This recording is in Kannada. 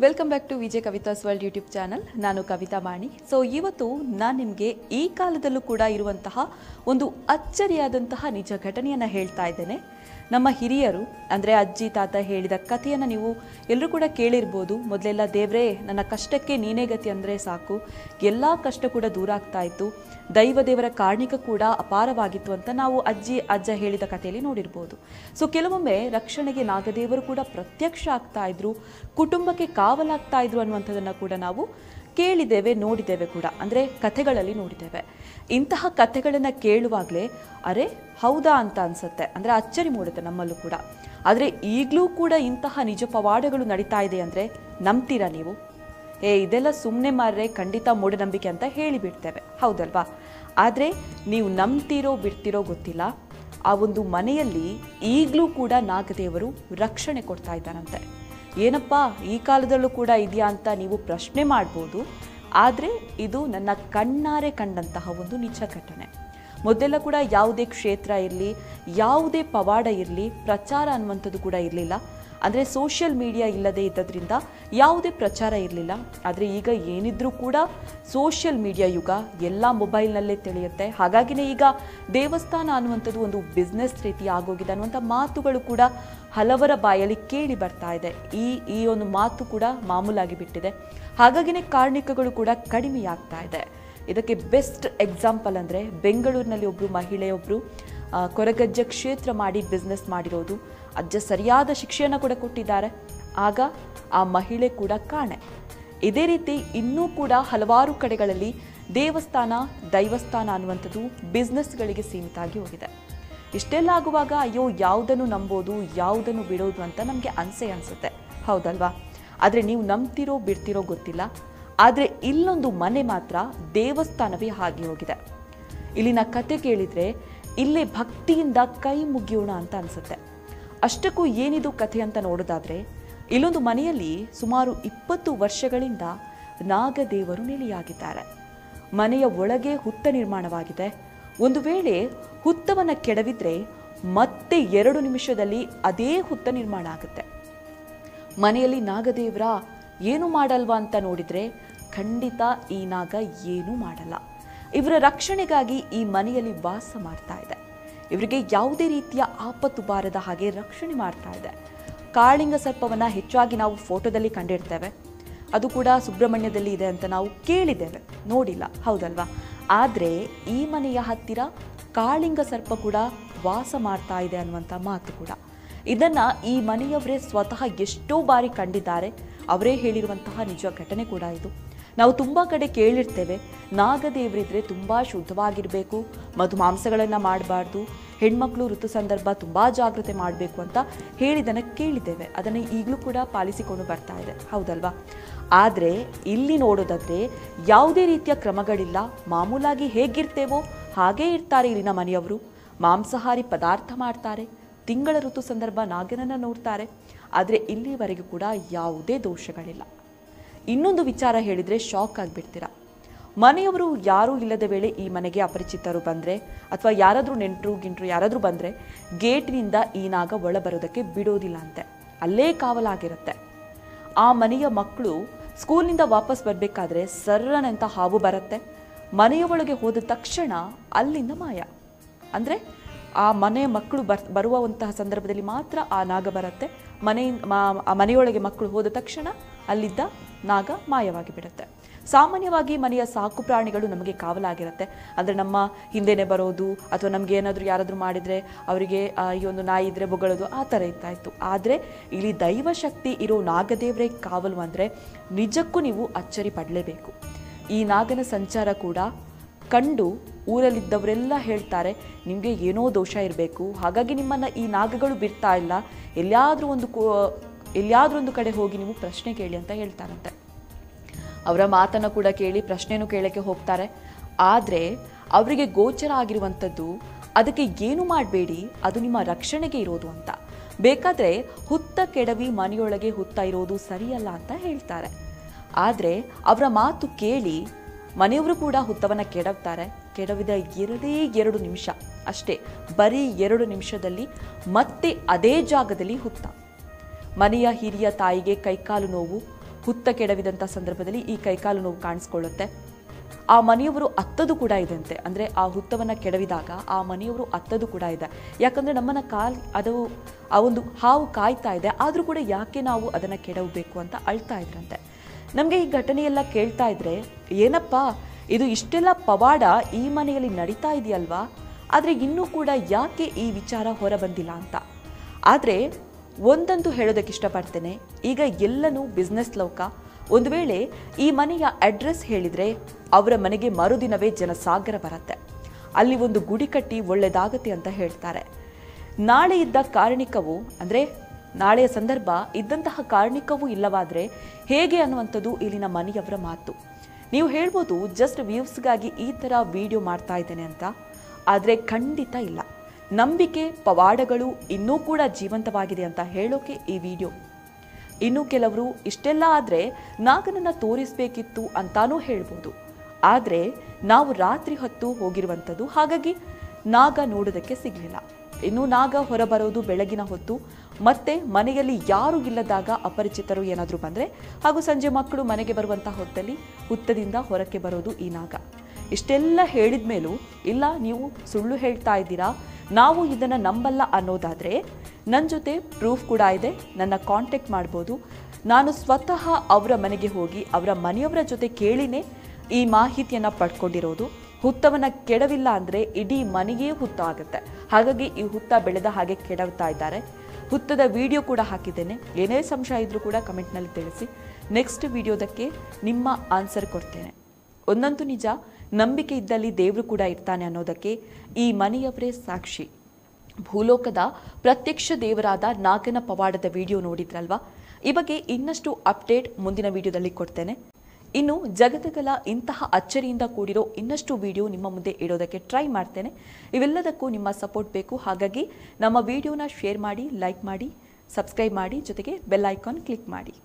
Welcome back to VJ Kavitha's world YouTube channel. ನಾನು ಕವಿತಾ ಮಾಣಿ. ಸೊ ಇವತ್ತು ನಾನು ನಿಮಗೆ ಈ ಕಾಲದಲ್ಲೂ ಕೂಡ ಇರುವಂತಹ ಒಂದು ಅಚ್ಚರಿಯಾದಂತಹ ನಿಜ ಘಟನೆಯನ್ನು ಹೇಳ್ತಾ ಇದ್ದೇನೆ. ನಮ್ಮ ಹಿರಿಯರು ಅಂದರೆ ಅಜ್ಜಿ ತಾತ ಹೇಳಿದ ಕಥೆಯನ್ನು ನೀವು ಎಲ್ಲರೂ ಕೂಡ ಕೇಳಿರ್ಬೋದು. ಮೊದಲೆಲ್ಲ ದೇವರೇ ನನ್ನ ಕಷ್ಟಕ್ಕೆ ನೀನೇ ಗತಿ ಅಂದರೆ ಸಾಕು, ಎಲ್ಲ ಕಷ್ಟ ಕೂಡ ದೂರ ಆಗ್ತಾ ಇತ್ತು, ದೈವ ದೇವರ ಕಾರಣಿಕ ಕೂಡ ಅಪಾರವಾಗಿತ್ತು ಅಂತ ನಾವು ಅಜ್ಜ ಹೇಳಿದ ಕಥೆಯಲ್ಲಿ ನೋಡಿರ್ಬೋದು. ಸೊ ಕೆಲವೊಮ್ಮೆ ರಕ್ಷಣೆಗೆ ನಾಗದೇವರು ಕೂಡ ಪ್ರತ್ಯಕ್ಷ ಆಗ್ತಾ ಇದ್ರು, ಕುಟುಂಬಕ್ಕೆ ಕಾವಲಾಗ್ತಾ ಇದ್ರು ಅನ್ನುವಂಥದ್ದನ್ನು ಕೂಡ ನಾವು ಕೇಳಿದ್ದೇವೆ, ನೋಡಿದ್ದೇವೆ ಕೂಡ, ಅಂದರೆ ಕಥೆಗಳಲ್ಲಿ ನೋಡಿದ್ದೇವೆ. ಇಂತಹ ಕಥೆಗಳನ್ನು ಕೇಳುವಾಗಲೇ ಅರೆ ಹೌದಾ ಅಂತ ಅನಿಸುತ್ತೆ, ಅಂದರೆ ಅಚ್ಚರಿ ಮೂಡುತ್ತೆ ನಮ್ಮಲ್ಲೂ ಕೂಡ. ಆದರೆ ಈಗಲೂ ಕೂಡ ಇಂತಹ ನಿಜ ಪವಾಡಗಳು ನಡೀತಾ ಇದೆ ಅಂದರೆ ನಂಬ್ತೀರಾ ನೀವು? ಇದೆಲ್ಲ ಸುಮ್ಮನೆ ಮಾರ್ರೆ, ಖಂಡಿತ ಮೂಢನಂಬಿಕೆ ಅಂತ ಹೇಳಿಬಿಡ್ತೇವೆ, ಹೌದಲ್ವಾ? ಆದರೆ ನೀವು ನಂಬ್ತೀರೋ ಬಿಡ್ತೀರೋ ಗೊತ್ತಿಲ್ಲ, ಆ ಒಂದು ಮನೆಯಲ್ಲಿ ಈಗಲೂ ಕೂಡ ನಾಗದೇವರು ರಕ್ಷಣೆ ಕೊಡ್ತಾ ಇದ್ದಾರಂತೆ. ಏನಪ್ಪ ಈ ಕಾಲದಲ್ಲೂ ಕೂಡ ಇದೆಯಾ ಅಂತ ನೀವು ಪ್ರಶ್ನೆ ಮಾಡ್ಬೋದು. ಆದರೆ ಇದು ನನ್ನ ಕಣ್ಣಾರೆ ಕಂಡಂತಹ ಒಂದು ನಿಜ ಘಟನೆ. ಮೊದಲೆಲ್ಲ ಕೂಡ ಯಾವುದೇ ಕ್ಷೇತ್ರ ಇರಲಿ, ಯಾವುದೇ ಪವಾಡ ಇರಲಿ, ಪ್ರಚಾರ ಅನ್ನುವಂಥದ್ದು ಕೂಡ ಇರಲಿಲ್ಲ. ಅಂದರೆ ಸೋಷಿಯಲ್ ಮೀಡಿಯಾ ಇಲ್ಲದೆ ಇದ್ದದ್ರಿಂದ ಯಾವುದೇ ಪ್ರಚಾರ ಇರಲಿಲ್ಲ. ಆದರೆ ಈಗ ಏನಿದ್ರೂ ಕೂಡ ಸೋಷಿಯಲ್ ಮೀಡಿಯಾ ಯುಗ, ಎಲ್ಲ ಮೊಬೈಲ್ನಲ್ಲೇ ತಿಳಿಯುತ್ತೆ. ಹಾಗಾಗಿನೇ ಈಗ ದೇವಸ್ಥಾನ ಅನ್ನುವಂಥದ್ದು ಒಂದು ಬಿಸ್ನೆಸ್ ರೀತಿ ಆಗೋಗಿದೆ ಅನ್ನುವಂಥ ಮಾತುಗಳು ಕೂಡ ಹಲವರ ಬಾಯಲ್ಲಿ ಕೇಳಿ ಬರ್ತಾ ಇದೆ. ಈ ಒಂದು ಮಾತು ಕೂಡ ಮಾಮೂಲಾಗಿ ಬಿಟ್ಟಿದೆ. ಹಾಗಾಗಿನೇ ಕಾರಣಿಕಗಳು ಕೂಡ ಕಡಿಮೆಯಾಗ್ತಾ ಇದೆ. ಇದಕ್ಕೆ ಬೆಸ್ಟ್ ಎಕ್ಸಾಂಪಲ್ ಅಂದರೆ ಬೆಂಗಳೂರಿನಲ್ಲಿ ಒಬ್ಬರು ಮಹಿಳೆಯೊಬ್ಬರು ಕೊರಗಜ್ಜ ಕ್ಷೇತ್ರ ಮಾಡಿ ಬಿಸ್ನೆಸ್ ಮಾಡಿರೋದು. ಅಜ್ಜ ಸರಿಯಾದ ಶಿಕ್ಷೆಯನ್ನು ಕೂಡ ಕೊಟ್ಟಿದ್ದಾರೆ. ಆಗ ಆ ಮಹಿಳೆ ಕೂಡ ಕಾಣೆ. ಇದೇ ರೀತಿ ಇನ್ನೂ ಕೂಡ ಹಲವಾರು ಕಡೆಗಳಲ್ಲಿ ದೇವಸ್ಥಾನ, ದೈವಸ್ಥಾನ ಅನ್ನುವಂಥದ್ದು ಬಿಸ್ನೆಸ್ಗಳಿಗೆ ಸೀಮಿತ ಆಗಿ ಹೋಗಿದೆ. ಇಷ್ಟೆಲ್ಲ ಆಗುವಾಗ ಅಯ್ಯೋ ಯಾವುದನ್ನು ನಂಬೋದು, ಯಾವುದನ್ನು ಬಿಡೋದು ಅಂತ ನಮಗೆ ಅನಿಸುತ್ತೆ, ಹೌದಲ್ವಾ? ಆದರೆ ನೀವು ನಂಬ್ತಿರೋ ಬಿಡ್ತಿರೋ ಗೊತ್ತಿಲ್ಲ. ಆದರೆ ಇಲ್ಲೊಂದು ಮನೆ ಮಾತ್ರ ದೇವಸ್ಥಾನವೇ ಆಗಿ ಹೋಗಿದೆ. ಇಲ್ಲಿನ ಕತೆ ಕೇಳಿದರೆ ಇಲ್ಲೇ ಭಕ್ತಿಯಿಂದ ಕೈ ಮುಗಿಯೋಣ ಅಂತ ಅನಿಸುತ್ತೆ. ಅಷ್ಟಕ್ಕೂ ಏನಿದು ಕಥೆ ಅಂತ ನೋಡೋದಾದರೆ, ಇಲ್ಲೊಂದು ಮನೆಯಲ್ಲಿ ಸುಮಾರು 20 ವರ್ಷಗಳಿಂದ ನಾಗದೇವರು ನೆಲೆಯಾಗಿದ್ದಾರೆ. ಮನೆಯ ಒಳಗೆ ಹುತ್ತ ನಿರ್ಮಾಣವಾಗಿದೆ. ಒಂದು ವೇಳೆ ಹುತ್ತವನ್ನು ಕೆಡವಿದ್ರೆ ಮತ್ತೆ 2 ನಿಮಿಷದಲ್ಲಿ ಅದೇ ಹುತ್ತ ನಿರ್ಮಾಣ ಆಗುತ್ತೆ. ಮನೆಯಲ್ಲಿ ನಾಗದೇವರ ಏನು ಮಾಡಲ್ವಾ ಅಂತ ನೋಡಿದರೆ ಖಂಡಿತ ಈ ನಾಗ ಏನೂ ಮಾಡಲ್ಲ. ಇವರ ರಕ್ಷಣೆಗಾಗಿ ಈ ಮನೆಯಲ್ಲಿ ವಾಸ ಮಾಡ್ತಾ ಇದೆ. ಇವರಿಗೆ ಯಾವುದೇ ರೀತಿಯ ಆಪತ್ತು ಬಾರದ ಹಾಗೆ ರಕ್ಷಣೆ ಮಾಡ್ತಾ ಇದೆ. ಕಾಳಿಂಗ ಸರ್ಪವನ್ನು ಹೆಚ್ಚಾಗಿ ನಾವು ಫೋಟೋದಲ್ಲಿ ಕಂಡಿರ್ತೇವೆ. ಅದು ಕೂಡ ಸುಬ್ರಹ್ಮಣ್ಯದಲ್ಲಿ ಇದೆ ಅಂತ ನಾವು ಕೇಳಿದ್ದೇವೆ, ನೋಡಿಲ್ಲ, ಹೌದಲ್ವಾ? ಆದರೆ ಈ ಮನೆಯ ಹತ್ತಿರ ಕಾಳಿಂಗ ಸರ್ಪ ಕೂಡ ವಾಸ ಮಾಡ್ತಾ ಇದೆ ಅನ್ನುವಂಥ ಮಾತು ಕೂಡ. ಇದನ್ನು ಈ ಮನೆಯವರೇ ಸ್ವತಃ ಎಷ್ಟೋ ಬಾರಿ ಕಂಡಿದ್ದಾರೆ. ಅವರೇ ಹೇಳಿರುವಂತಹ ನಿಜ ಘಟನೆ ಕೂಡ ಇದು. ನಾವು ತುಂಬ ಕಡೆ ಕೇಳಿರ್ತೇವೆ, ನಾಗದೇವರಿದ್ರೆ ತುಂಬ ಶುದ್ಧವಾಗಿರಬೇಕು, ಮಧುಮಾಂಸಗಳನ್ನು ಮಾಡಬಾರ್ದು, ಹೆಣ್ಮಕ್ಳು ಋತು ಸಂದರ್ಭ ತುಂಬ ಜಾಗ್ರತೆ ಮಾಡಬೇಕು ಅಂತ ಹೇಳಿದ್ದನ್ನು ಕೇಳಿದ್ದೇವೆ. ಅದನ್ನು ಈಗಲೂ ಕೂಡ ಪಾಲಿಸಿಕೊಂಡು ಬರ್ತಾ ಇದೆ, ಹೌದಲ್ವಾ? ಆದರೆ ಇಲ್ಲಿ ನೋಡೋದಾದರೆ ಯಾವುದೇ ರೀತಿಯ ಕ್ರಮಗಳಿಲ್ಲ. ಮಾಮೂಲಾಗಿ ಹೇಗಿರ್ತೇವೋ ಹಾಗೇ ಇರ್ತಾರೆ ಇಲ್ಲಿನ ಮನೆಯವರು. ಮಾಂಸಾಹಾರಿ ಪದಾರ್ಥ ಮಾಡ್ತಾರೆ, ತಿಂಗಳ ಋತು ಸಂದರ್ಭ ನಾಗನನ್ನು ನೋಡ್ತಾರೆ. ಆದರೆ ಇಲ್ಲಿವರೆಗೂ ಕೂಡ ಯಾವುದೇ ದೋಷಗಳಿಲ್ಲ. ಇನ್ನೊಂದು ವಿಚಾರ ಹೇಳಿದರೆ ಶಾಕ್ ಆಗಿಬಿಡ್ತೀರಾ. ಮನೆಯವರು ಯಾರೂ ಇಲ್ಲದ ವೇಳೆ ಈ ಮನೆಗೆ ಅಪರಿಚಿತರು ಬಂದರೆ ಅಥವಾ ಯಾರಾದರೂ ನೆಂಟರು ಗಿಂಟ್ರು ಯಾರಾದರೂ ಬಂದರೆ ಗೇಟಿನಿಂದ ಈ ನಾಗ ಒಳ ಬರೋದಕ್ಕೆ ಬಿಡೋದಿಲ್ಲ ಅಂತೆ, ಅಲ್ಲೇ ಕಾವಲಾಗಿರುತ್ತೆ. ಆ ಮನೆಯ ಮಕ್ಕಳು ಸ್ಕೂಲ್ನಿಂದ ವಾಪಸ್ ಬರಬೇಕಾದ್ರೆ ಸರ್ರನಂತ ಹಾವು ಬರುತ್ತೆ. ಮನೆಯ ಒಳಗೆ ಹೋದ ತಕ್ಷಣ ಅಲ್ಲಿಂದ ಮಾಯ. ಅಂದರೆ ಆ ಮನೆಯ ಮಕ್ಕಳು ಬರುವಂತಹ ಸಂದರ್ಭದಲ್ಲಿ ಮಾತ್ರ ಆ ನಾಗ ಬರುತ್ತೆ. ಮನೆಯೊಳಗೆ ಮಕ್ಕಳು ಹೋದ ತಕ್ಷಣ ಅಲ್ಲಿದ್ದ ನಾಗ ಮಾಯವಾಗಿ ಬಿಡುತ್ತೆ. ಸಾಮಾನ್ಯವಾಗಿ ಮನೆಯ ಸಾಕು ಪ್ರಾಣಿಗಳು ನಮಗೆ ಕಾವಲಾಗಿರುತ್ತೆ. ಅಂದರೆ ನಮ್ಮ ಹಿಂದೆನೇ ಬರೋದು ಅಥವಾ ನಮಗೆ ಏನಾದರೂ ಯಾರಾದರೂ ಮಾಡಿದರೆ ಅವರಿಗೆ ಈ ಒಂದು ನಾಯಿ ಇದ್ದರೆ ಬೊಗಳೋದು, ಆ ಥರ ಇರ್ತಾಯಿತ್ತು. ಆದರೆ ಇಲ್ಲಿ ದೈವಶಕ್ತಿ ಇರೋ ನಾಗದೇವರೇ ಕಾವಲು ಅಂದರೆ ನಿಜಕ್ಕೂ ನೀವು ಅಚ್ಚರಿ ಪಡಲೇಬೇಕು. ಈ ನಾಗನ ಸಂಚಾರ ಕೂಡ ಕಂಡು ಊರಲ್ಲಿದ್ದವರೆಲ್ಲ ಹೇಳ್ತಾರೆ, ನಿಮಗೆ ಏನೋ ದೋಷ ಇರಬೇಕು, ಹಾಗಾಗಿ ನಿಮ್ಮನ್ನು ಈ ನಾಗಗಳು ಬಿಡ್ತಾ ಇಲ್ಲ, ಎಲ್ಲಿಯಾದರೂ ಒಂದು ಕಡೆ ಹೋಗಿ ನೀವು ಪ್ರಶ್ನೆ ಕೇಳಿ ಅಂತ ಹೇಳ್ತಾರಂತೆ. ಅವರ ಮಾತನ್ನು ಕೂಡ ಕೇಳಿ ಪ್ರಶ್ನೆನೂ ಕೇಳೋಕ್ಕೆ ಹೋಗ್ತಾರೆ. ಆದರೆ ಅವರಿಗೆ ಗೋಚರ ಆಗಿರುವಂಥದ್ದು ಅದಕ್ಕೆ ಏನು ಮಾಡಬೇಡಿ, ಅದು ನಿಮ್ಮ ರಕ್ಷಣೆಗೆ ಇರೋದು ಅಂತ. ಬೇಕಾದರೆ ಹುತ್ತ ಕೆಡವಿ ಮನೆಯೊಳಗೆ ಹುತ್ತ ಇರೋದು ಸರಿಯಲ್ಲ ಅಂತ ಹೇಳ್ತಾರೆ. ಆದರೆ ಅವರ ಮಾತು ಕೇಳಿ ಮನೆಯವರು ಕೂಡ ಹುತ್ತವನ್ನು ಕೆಡವ್ತಾರೆ. ಕೆಡವಿದ 2 ನಿಮಿಷ ಅಷ್ಟೇ, ಬರೀ 2 ನಿಮಿಷದಲ್ಲಿ ಮತ್ತೆ ಅದೇ ಜಾಗದಲ್ಲಿ ಹುತ್ತ. ಮನೆಯ ಹಿರಿಯ ತಾಯಿಗೆ ಕೈಕಾಲು ನೋವು, ಹುತ್ತ ಕೆಡವಿದಂಥ ಸಂದರ್ಭದಲ್ಲಿ ಈ ಕೈಕಾಲು ನೋವು ಕಾಣಿಸ್ಕೊಳ್ಳುತ್ತೆ. ಆ ಮನೆಯವರು ಅತ್ತದು ಕೂಡ ಇದೆಂತೆ, ಅಂದರೆ ಆ ಹುತ್ತವನ್ನು ಕೆಡವಿದಾಗ ಆ ಮನೆಯವರು ಅತ್ತದು ಕೂಡ ಇದೆ. ಯಾಕಂದರೆ ನಮ್ಮನ್ನು ಅದು ಆ ಒಂದು ಹಾವು ಕಾಯ್ತಾ ಇದೆ, ಆದರೂ ಕೂಡ ಯಾಕೆ ನಾವು ಅದನ್ನು ಕೆಡವಬೇಕು ಅಂತ ಅಳ್ತಾ ಇದ್ರಂತೆ. ನಮಗೆ ಈ ಘಟನೆಯೆಲ್ಲ ಕೇಳ್ತಾ ಇದ್ರೆ ಏನಪ್ಪ ಇದು ಇಷ್ಟೆಲ್ಲ ಪವಾಡ ಈ ಮನೆಯಲ್ಲಿ ನಡೀತಾ ಇದೆಯಲ್ವಾ, ಆದರೆ ಇನ್ನೂ ಕೂಡ ಯಾಕೆ ಈ ವಿಚಾರ ಹೊರ ಬಂದಿಲ್ಲ ಅಂತ. ಆದರೆ ಒಂದಂತೂ ಹೇಳೋದಕ್ಕೆ ಇಷ್ಟಪಡ್ತೇನೆ, ಈಗ ಎಲ್ಲನೂ ಬಿಸ್ನೆಸ್ ಲೋಕ. ಒಂದು ವೇಳೆ ಈ ಮನೆಯ ಅಡ್ರೆಸ್ ಹೇಳಿದರೆ ಅವರ ಮನೆಗೆ ಮರುದಿನವೇ ಜನಸಾಗರ ಬರುತ್ತೆ, ಅಲ್ಲಿ ಒಂದು ಗುಡಿ ಕಟ್ಟಿ ಒಳ್ಳೆಯದಾಗತ್ತೆ ಅಂತ ಹೇಳ್ತಾರೆ. ನಾಳೆ ಇದ್ದ ಕಾರಣಿಕವು, ಅಂದರೆ ನಾಳೆಯ ಸಂದರ್ಭ ಇದ್ದಂತಹ ಕಾರಣಿಕವೂ ಇಲ್ಲವಾದರೆ ಹೇಗೆ ಅನ್ನುವಂಥದ್ದು ಇಲ್ಲಿನ ಮನೆಯವರ ಮಾತು. ನೀವು ಹೇಳ್ಬೋದು ಜಸ್ಟ್ ವ್ಯೂಸ್ಗಾಗಿ ಈ ಥರ ವಿಡಿಯೋ ಮಾಡ್ತಾ ಇದ್ದೇನೆ ಅಂತ, ಆದರೆ ಖಂಡಿತ ಇಲ್ಲ. ನಂಬಿಕೆ ಪವಾಡಗಳು ಇನ್ನೂ ಕೂಡ ಜೀವಂತವಾಗಿದೆ ಅಂತ ಹೇಳೋಕೆ ಈ ವಿಡಿಯೋ. ಇನ್ನು ಕೆಲವರು ಇಷ್ಟೆಲ್ಲ ಆದರೆ ನಾಗನನ್ನು ತೋರಿಸಬೇಕಿತ್ತು ಅಂತಾನೂ ಹೇಳ್ಬೋದು. ಆದರೆ ನಾವು ರಾತ್ರಿ ಹೊತ್ತು ಹೋಗಿರುವಂಥದ್ದು, ಹಾಗಾಗಿ ನಾಗ ನೋಡೋದಕ್ಕೆ ಸಿಗಲಿಲ್ಲ. ಇನ್ನು ನಾಗ ಹೊರಬರೋದು ಬೆಳಗಿನ ಹೊತ್ತು, ಮತ್ತೆ ಮನೆಯಲ್ಲಿ ಯಾರೂ ಇಲ್ಲದಾಗ ಅಪರಿಚಿತರು ಏನಾದರೂ ಬಂದರೆ, ಹಾಗೂ ಸಂಜೆ ಮಕ್ಕಳು ಮನೆಗೆ ಬರುವಂಥ ಹೊತ್ತಲ್ಲಿ ಹುತ್ತದಿಂದ ಹೊರಕ್ಕೆ ಬರೋದು ಈ ನಾಗ. ಇಷ್ಟೆಲ್ಲ ಹೇಳಿದ ಮೇಲೂ ಇಲ್ಲ ನೀವು ಸುಳ್ಳು ಹೇಳ್ತಾ ಇದ್ದೀರಾ, ನಾವು ಇದನ್ನು ನಂಬಲ್ಲ ಅನ್ನೋದಾದರೆ ನನ್ನ ಜೊತೆ ಪ್ರೂಫ್ ಕೂಡ ಇದೆ, ನನ್ನ ಕಾಂಟ್ಯಾಕ್ಟ್ ಮಾಡ್ಬೋದು. ನಾನು ಸ್ವತಃ ಅವರ ಮನೆಗೆ ಹೋಗಿ ಅವರ ಮನೆಯವರ ಜೊತೆ ಕೇಳಿನೇ ಈ ಮಾಹಿತಿಯನ್ನು ಪಡ್ಕೊಂಡಿರೋದು. ಹುತ್ತವನ್ನು ಕೆಡವಿಲ್ಲ ಅಂದರೆ ಇಡೀ ಮನೆಯೇ ಹುತ್ತ ಆಗುತ್ತೆ. ಹಾಗಾಗಿ ಈ ಹುತ್ತ ಬೆಳೆದ ಹಾಗೆ ಕೆಡವ್ತಾ ಇದ್ದಾರೆ. ಹುತ್ತದ ವಿಡಿಯೋ ಕೂಡ ಹಾಕಿದ್ದೇನೆ. ಏನೇ ಸಂಶಯ ಇದ್ರೂ ಕೂಡ ಕಮೆಂಟ್ನಲ್ಲಿ ತಿಳಿಸಿ. ನೆಕ್ಸ್ಟ್ ವಿಡಿಯೋದಕ್ಕೆ ನಿಮ್ಮ ಆನ್ಸರ್ ಕೊಡ್ತೇನೆ. ಒಂದಂತೂ ನಿಜ, ನಂಬಿಕೆ ಇದ್ದಲ್ಲಿ ದೇವರು ಕೂಡ ಇರ್ತಾನೆ ಅನ್ನೋದಕ್ಕೆ ಈ ಮನೆಯವರೇ ಸಾಕ್ಷಿ. ಭೂಲೋಕದ ಪ್ರತ್ಯಕ್ಷ ದೇವರಾದ ನಾಗನ ಪವಾಡದ ವಿಡಿಯೋ ನೋಡಿದ್ರಲ್ವಾ? ಈ ಬಗ್ಗೆ ಇನ್ನಷ್ಟು ಅಪ್ಡೇಟ್ ಮುಂದಿನ ವಿಡಿಯೋದಲ್ಲಿ ಕೊಡ್ತೇನೆ. ಇನ್ನು ಜಗತ್ತಗಲ ಇಂತಹ ಅಚ್ಚರಿಯಿಂದ ಕೂಡಿರೋ ಇನ್ನಷ್ಟು ವಿಡಿಯೋ ನಿಮ್ಮ ಮುಂದೆ ಇಡೋದಕ್ಕೆ ಟ್ರೈ ಮಾಡ್ತೇನೆ. ಇವೆಲ್ಲದಕ್ಕೂ ನಿಮ್ಮ ಸಪೋರ್ಟ್ ಬೇಕು. ಹಾಗಾಗಿ ನಮ್ಮ ವಿಡಿಯೋನ ಶೇರ್ ಮಾಡಿ, ಲೈಕ್ ಮಾಡಿ, ಸಬ್ಸ್ಕ್ರೈಬ್ ಮಾಡಿ, ಜೊತೆಗೆ ಬೆಲ್ ಐಕಾನ್ ಕ್ಲಿಕ್ ಮಾಡಿ.